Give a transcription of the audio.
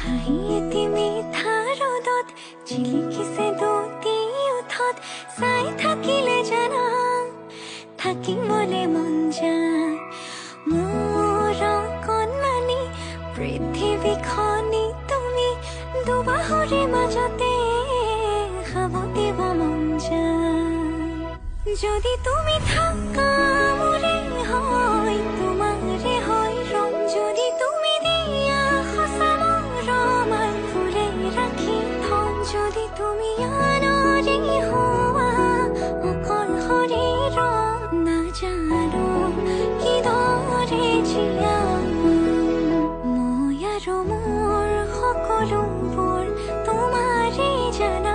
হাঁহিয়েতি মিঠা ৰ'দত জিলিকিছে দুটি ওঠত চাই থাকিলে জানা থাকিবলৈ মন যায় মোৰ কণমানি পৃথিৱীখনি তুমি দুবাহুৰে মাজতে সাৱটিব মন যায় যদি তুমি থাকা মোৰে হয় তোমাৰে হয় ৰং যদি তুমি দিয়া সঁচা মৰমৰ ফুলে ৰাখি থম যদি তুমি আনৰে হোৱা অকল শৰীৰৰ নাজানো কিদৰে জীয়াম মই আৰু মোৰ সকলোবোৰ তোমাৰে জানা